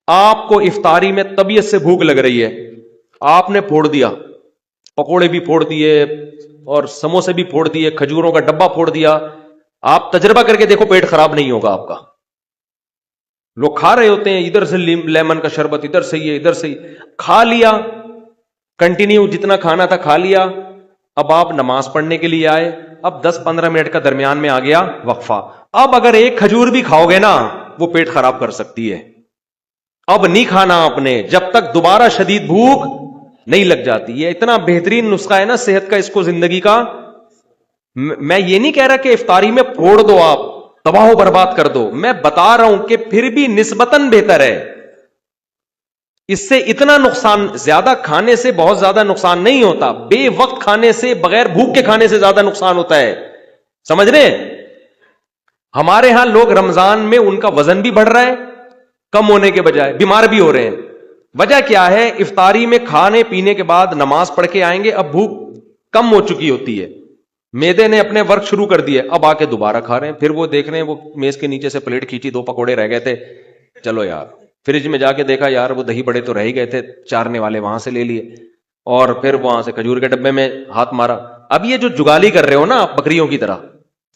آپ کو افطاری میں طبیعت سے بھوک لگ رہی ہے, آپ نے پھوڑ دیا, پکوڑے بھی پھوڑ دیے اور سموسے بھی پھوڑ دیے, کھجوروں کا ڈبہ پھوڑ دیا. آپ تجربہ کر کے دیکھو پیٹ خراب نہیں ہوگا آپ کا. لوگ کھا رہے ہوتے ہیں, ادھر سے لیمن کا شربت, ادھر سے یہ, ادھر سے کھا لیا, کنٹینیو جتنا کھانا تھا کھا لیا. اب آپ نماز پڑھنے کے لیے آئے, اب 10-15 منٹ کا درمیان میں آ گیا وقفہ. اب اگر ایک کھجور بھی کھاؤ گے نا وہ پیٹ خراب کر سکتی ہے. اب نہیں کھانا آپ نے جب تک دوبارہ شدید بھوک نہیں لگ جاتی. یہ اتنا بہترین نسخہ ہے نا صحت کا, اس کو زندگی کا. میں یہ نہیں کہہ رہا کہ افطاری میں پھوڑ دو, آپ تباہ و برباد کر دو. میں بتا رہا ہوں کہ پھر بھی نسبتاً بہتر ہے. اس سے اتنا نقصان, زیادہ کھانے سے بہت زیادہ نقصان نہیں ہوتا. بے وقت کھانے سے, بغیر بھوک کے کھانے سے زیادہ نقصان ہوتا ہے. سمجھ رہے ہیں؟ ہمارے ہاں لوگ رمضان میں ان کا وزن بھی بڑھ رہا ہے, کم ہونے کے بجائے بیمار بھی ہو رہے ہیں. وجہ کیا ہے؟ افطاری میں کھانے پینے کے بعد نماز پڑھ کے آئیں گے, اب بھوک کم ہو چکی ہوتی ہے, میدے نے اپنے ورک شروع کر دیے, اب آ کے دوبارہ کھا رہے ہیں. پھر وہ دیکھ رہے ہیں وہ میز کے نیچے سے پلیٹ کھینچی, 2 پکوڑے رہ گئے تھے, چلو یار. فریج میں جا کے دیکھا, یار وہ دہی بڑے تو رہ ہی گئے تھے, چارنے والے وہاں سے لے لیے, اور پھر وہاں سے کھجور کے ڈبے میں ہاتھ مارا. اب یہ جو جگالی کر رہے ہو نا آپ بکریوں کی طرح,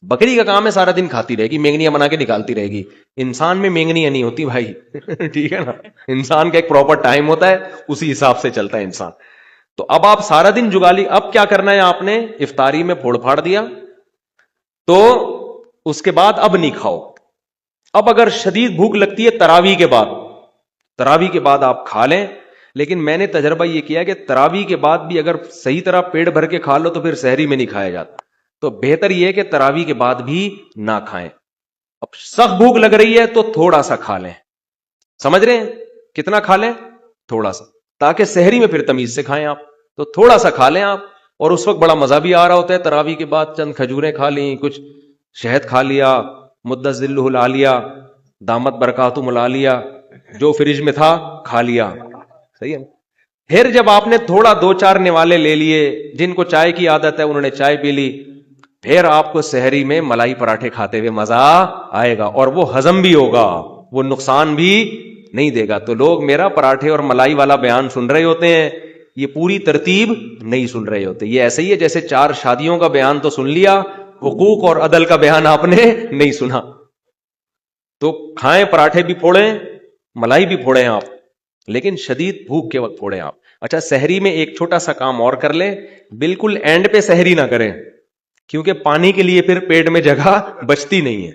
بکری کا کام ہے سارا دن کھاتی رہے گی, مینگنیاں بنا کے نکالتی رہے گی. انسان میں مینگنیاں نہیں ہوتی بھائی. ٹھیک ہے نا, انسان کا ایک پراپر ٹائم ہوتا ہے, اسی حساب سے چلتا ہے انسان. تو اب آپ سارا دن جگالی, اب کیا کرنا ہے آپ نے؟ افطاری میں پھوڑ پھاڑ دیا تو اس کے بعد اب نہیں کھاؤ. اب اگر شدید بھوک لگتی ہے تراویح کے بعد, تراویح کے بعد آپ کھا لیں. لیکن میں نے تجربہ یہ کیا کہ تراویح کے بعد بھی اگر صحیح طرح پیٹ بھر کے کھا لو تو پھر سحری میں نہیں کھایا جاتا. تو بہتر یہ ہے کہ تراویح کے بعد بھی نہ کھائیں. اب سخت بھوک لگ رہی ہے تو تھوڑا سا کھا لیں. سمجھ رہے ہیں؟ کتنا کھا لیں؟ تھوڑا سا, تاکہ سحری میں پھر تمیز سے کھائیں آپ. تو تھوڑا سا کھا لیں آپ, اور اس وقت بڑا مزہ بھی آ رہا ہوتا ہے. تراویح کے بعد چند کھجوریں کھا لیں, کچھ شہد کھا لیا, مدت ذلہ لا لیا, دامت برکاتہ ملا لیا, جو فریج میں تھا کھا لیا. صحیح ہے. پھر جب آپ نے تھوڑا 2-4 نوالے لے لیے, جن کو چائے کی عادت ہے انہوں نے چائے پی لی, پھر آپ کو سحری میں ملائی پراٹھے کھاتے ہوئے مزہ آئے گا, اور وہ ہضم بھی ہوگا, وہ نقصان بھی نہیں دے گا. تو لوگ میرا پراٹھے اور ملائی والا بیان سن رہے ہوتے ہیں, یہ پوری ترتیب نہیں سن رہے ہوتے. یہ ایسے ہی ہے جیسے 4 شادیوں کا بیان تو سن لیا, حقوق اور عدل کا بیان آپ نے نہیں سنا. تو کھائیں, پراٹھے بھی پھوڑیں, ملائی بھی پھوڑیں آپ, لیکن شدید بھوک کے وقت پھوڑیں آپ. اچھا, سحری میں ایک چھوٹا سا کام اور کر لیں, بالکل اینڈ پہ سحری نہ کریں, کیونکہ پانی کے لیے پھر پیٹ میں جگہ بچتی نہیں ہے,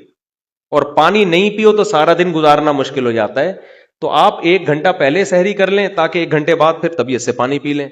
اور پانی نہیں پیو تو سارا دن گزارنا مشکل ہو جاتا ہے. تو آپ 1 گھنٹہ پہلے سحری کر لیں, تاکہ 1 گھنٹے بعد پھر طبیعت سے پانی پی لیں.